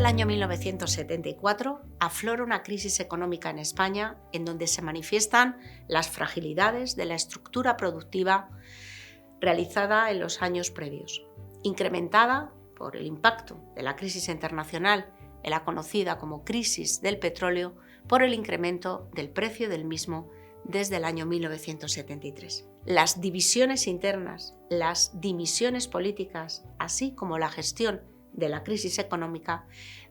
año 1974 aflora una crisis económica en España en donde se manifiestan las fragilidades de la estructura productiva realizada en los años previos, incrementada por el impacto de la crisis internacional en la conocida como crisis del petróleo por el incremento del precio del mismo desde el año 1973. Las divisiones internas, las dimisiones políticas, así como la gestión de la crisis económica,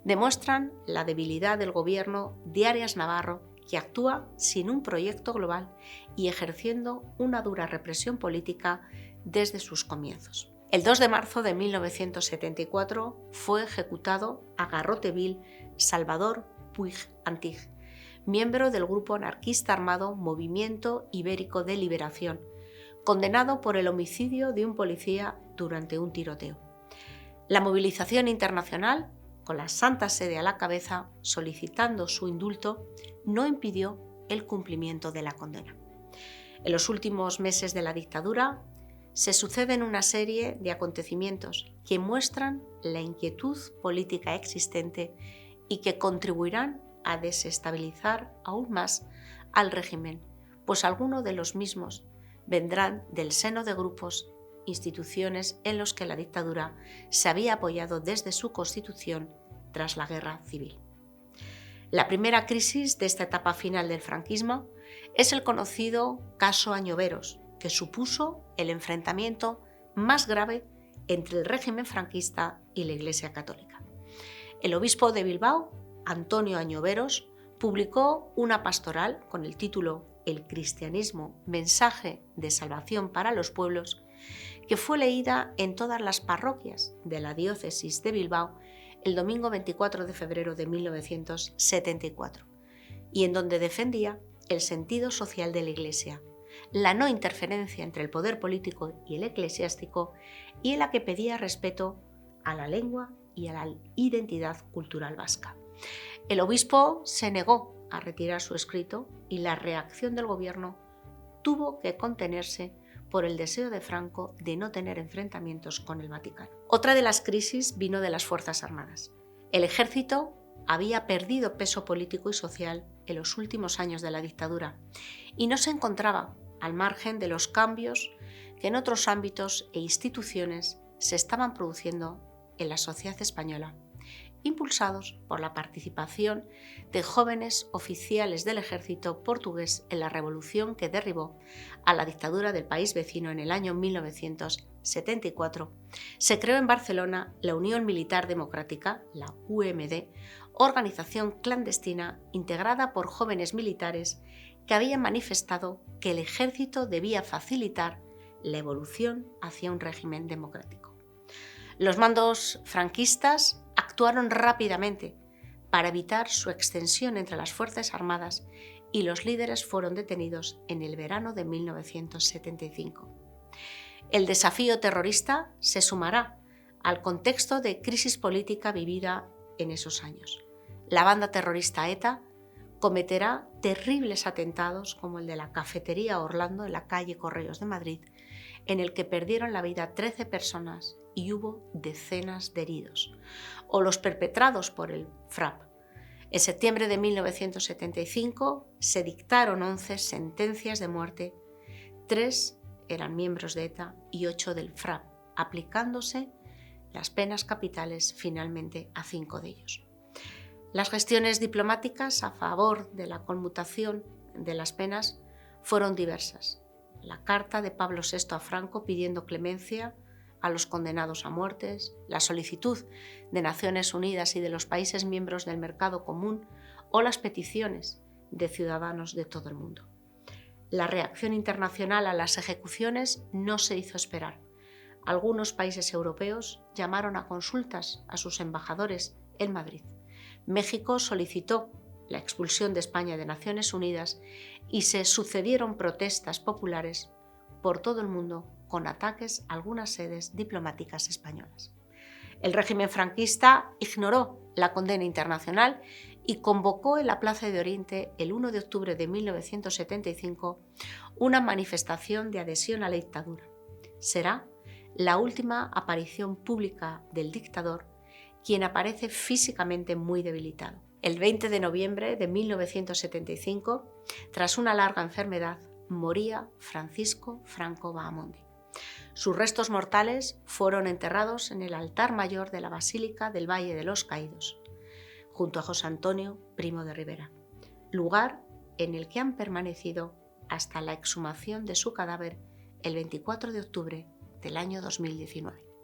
demuestran la debilidad del gobierno de Arias Navarro, que actúa sin un proyecto global y ejerciendo una dura represión política desde sus comienzos. El 2 de marzo de 1974 fue ejecutado a garrote vil Salvador Puig Antich, miembro del grupo anarquista armado Movimiento Ibérico de Liberación, condenado por el homicidio de un policía durante un tiroteo. La movilización internacional, con la Santa Sede a la cabeza, solicitando su indulto, no impidió el cumplimiento de la condena. En los últimos meses de la dictadura se suceden una serie de acontecimientos que muestran la inquietud política existente y que contribuirán a desestabilizar aún más al régimen, pues algunos de los mismos vendrán del seno de grupos, instituciones en los que la dictadura se había apoyado desde su constitución tras la guerra civil. La primera crisis de esta etapa final del franquismo es el conocido caso Añoveros, que supuso el enfrentamiento más grave entre el régimen franquista y la Iglesia Católica. El obispo de Bilbao, Antonio Añoveros, publicó una pastoral con el título El cristianismo, mensaje de salvación para los pueblos, que fue leída en todas las parroquias de la diócesis de Bilbao el domingo 24 de febrero de 1974, y en donde defendía el sentido social de la Iglesia, la no interferencia entre el poder político y el eclesiástico, y en la que pedía respeto a la lengua y a la identidad cultural vasca. El obispo se negó a retirar su escrito y la reacción del gobierno tuvo que contenerse por el deseo de Franco de no tener enfrentamientos con el Vaticano. Otra de las crisis vino de las Fuerzas Armadas. El ejército había perdido peso político y social en los últimos años de la dictadura y no se encontraba al margen de los cambios que en otros ámbitos e instituciones se estaban produciendo en la sociedad española, impulsados por la participación de jóvenes oficiales del ejército portugués en la revolución que derribó a la dictadura del país vecino en el año 1974. Se creó en Barcelona la Unión Militar Democrática, la UMD, organización clandestina integrada por jóvenes militares que habían manifestado que el ejército debía facilitar la evolución hacia un régimen democrático. Los mandos franquistas actuaron rápidamente para evitar su extensión entre las Fuerzas Armadas y los líderes fueron detenidos en el verano de 1975. El desafío terrorista se sumará al contexto de crisis política vivida en esos años. La banda terrorista ETA cometerá terribles atentados como el de la cafetería Orlando en la calle Correos de Madrid, en el que perdieron la vida 13 personas y hubo decenas de heridos, o los perpetrados por el FRAP. En septiembre de 1975 se dictaron 11 sentencias de muerte, 3 eran miembros de ETA y 8 del FRAP, aplicándose las penas capitales finalmente a 5 de ellos. Las gestiones diplomáticas a favor de la conmutación de las penas fueron diversas. La carta de Pablo VI a Franco pidiendo clemencia a los condenados a muertes, la solicitud de Naciones Unidas y de los países miembros del Mercado Común o las peticiones de ciudadanos de todo el mundo. La reacción internacional a las ejecuciones no se hizo esperar. Algunos países europeos llamaron a consultas a sus embajadores en Madrid. México solicitó la expulsión de España de Naciones Unidas y se sucedieron protestas populares por todo el mundo con ataques a algunas sedes diplomáticas españolas. El régimen franquista ignoró la condena internacional y convocó en la Plaza de Oriente el 1 de octubre de 1975 una manifestación de adhesión a la dictadura. Será la última aparición pública del dictador, quien aparece físicamente muy debilitado. El 20 de noviembre de 1975, tras una larga enfermedad, moría Francisco Franco Bahamonde. Sus restos mortales fueron enterrados en el altar mayor de la Basílica del Valle de los Caídos, junto a José Antonio Primo de Rivera, lugar en el que han permanecido hasta la exhumación de su cadáver el 24 de octubre del año 2019.